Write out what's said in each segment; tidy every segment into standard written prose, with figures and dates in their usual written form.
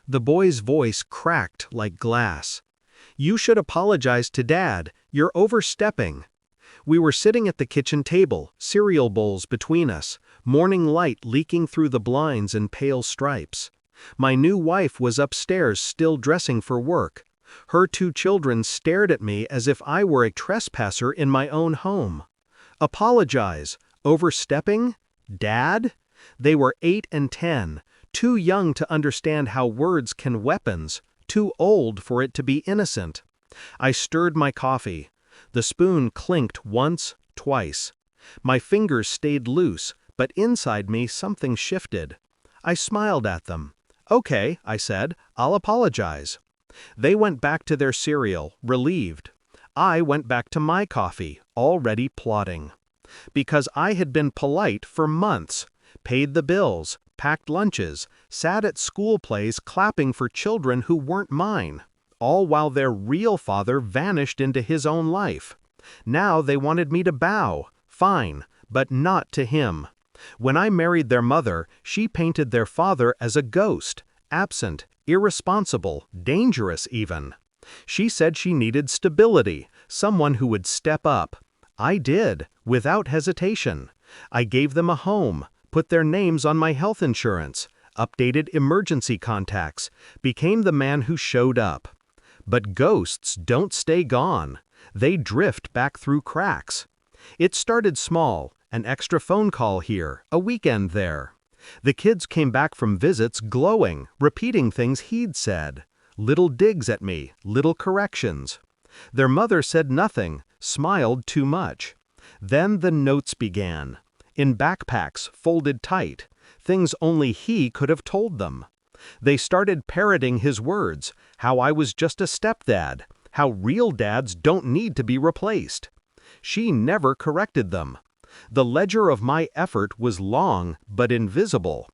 The boy's voice cracked like glass. "You should apologize to Dad. You're overstepping." We were sitting at the kitchen table, cereal bowls between us, morning light leaking through the blinds in pale stripes. My new wife was upstairs still dressing for work. Her two children stared at me as if I were a trespasser in my own home. Apologize? Overstepping? Dad? They were 8 and 10, too young to understand how words can weapons, too old for it to be innocent. I stirred my coffee. The spoon clinked once, twice. My fingers stayed loose, but inside me something shifted. I smiled at them. "Okay," I said, "I'll apologize." They went back to their cereal, relieved. I went back to my coffee, already plotting. Because I had been polite for months, paid the bills, packed lunches, sat at school plays clapping for children who weren't mine, all while their real father vanished into his own life. Now they wanted me to bow, fine, but not to him. When I married their mother, she painted their father as a ghost, absent, irresponsible, dangerous even. She said she needed stability, someone who would step up. I did, without hesitation. I gave them a home, put their names on my health insurance, updated emergency contacts, became the man who showed up. But ghosts don't stay gone. They drift back through cracks. It started small, an extra phone call here, a weekend there. The kids came back from visits glowing, repeating things he'd said. Little digs at me, little corrections. Their mother said nothing, smiled too much. Then the notes began. In backpacks, folded tight. Things only he could have told them. They started parroting his words, how I was just a stepdad, how real dads don't need to be replaced. She never corrected them. The ledger of my effort was long but invisible.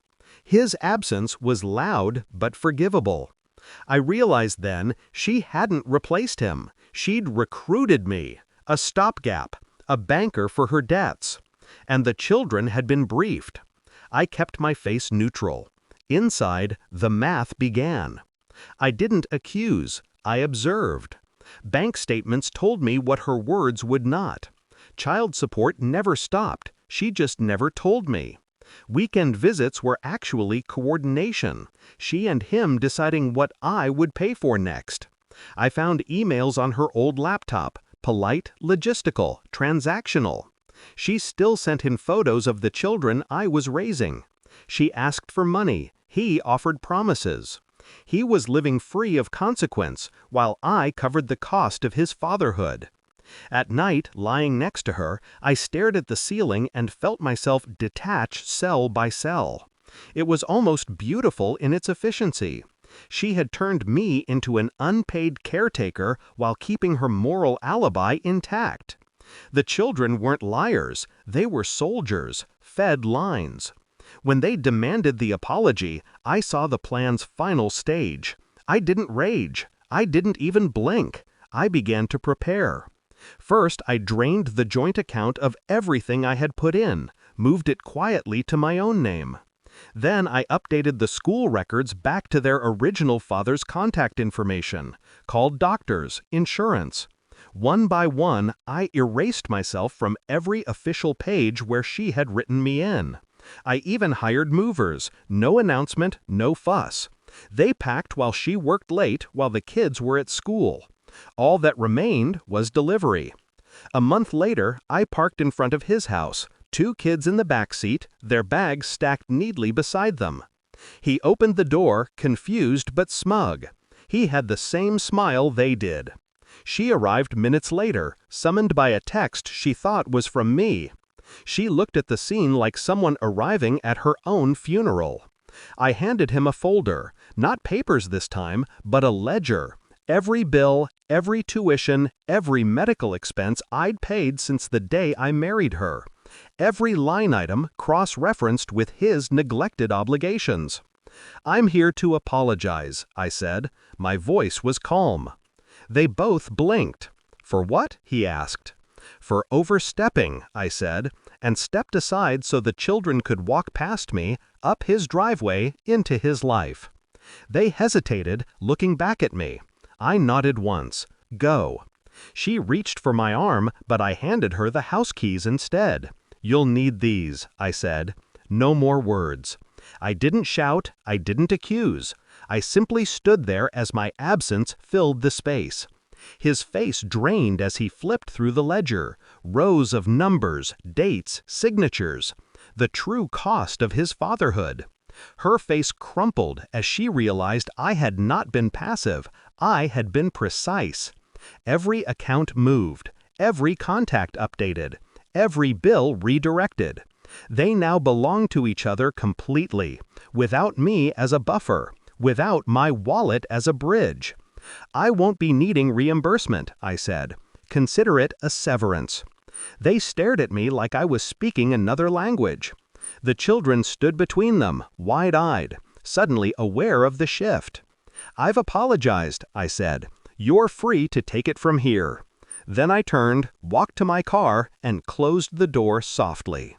His absence was loud but forgivable. I realized then she hadn't replaced him. She'd recruited me, a stopgap, a banker for her debts. And the children had been briefed. I kept my face neutral. Inside, the math began. I didn't accuse, I observed. Bank statements told me what her words would not. Child support never stopped, she just never told me. Weekend visits were actually coordination, she and him deciding what I would pay for next. I found emails on her old laptop, polite, logistical, transactional. She still sent him photos of the children I was raising. She asked for money, he offered promises. He was living free of consequence, while I covered the cost of his fatherhood. At night, lying next to her, I stared at the ceiling and felt myself detach cell by cell. It was almost beautiful in its efficiency. She had turned me into an unpaid caretaker while keeping her moral alibi intact. The children weren't liars, they were soldiers, fed lines. When they demanded the apology, I saw the plan's final stage. I didn't rage. I didn't even blink. I began to prepare. First, I drained the joint account of everything I had put in, moved it quietly to my own name. Then I updated the school records back to their original father's contact information, called doctors, insurance. One by one, I erased myself from every official page where she had written me in. I even hired movers, no announcement, no fuss. They packed while she worked late while the kids were at school. All that remained was delivery. A month later, I parked in front of his house, 2 kids in the back seat, their bags stacked neatly beside them. He opened the door, confused but smug. He had the same smile they did. She arrived minutes later, summoned by a text she thought was from me. She looked at the scene like someone arriving at her own funeral. I handed him a folder, not papers this time, but a ledger. Every bill, every tuition, every medical expense I'd paid since the day I married her. Every line item cross-referenced with his neglected obligations. "I'm here to apologize," I said. My voice was calm. They both blinked. "For what?" he asked. "For overstepping," I said, and stepped aside so the children could walk past me, up his driveway, into his life. They hesitated, looking back at me. I nodded once. Go. She reached for my arm, but I handed her the house keys instead. You'll need these, I said. No more words. I didn't shout, I didn't accuse. I simply stood there as my absence filled the space. His face drained as he flipped through the ledger, rows of numbers, dates, signatures. The true cost of his fatherhood. Her face crumpled as she realized I had not been passive, I had been precise. Every account moved, every contact updated, every bill redirected. They now belong to each other completely, without me as a buffer, without my wallet as a bridge. I won't be needing reimbursement, I said. Consider it a severance. They stared at me like I was speaking another language. The children stood between them, wide-eyed, suddenly aware of the shift. I've apologized, I said. You're free to take it from here. Then I turned, walked to my car, and closed the door softly.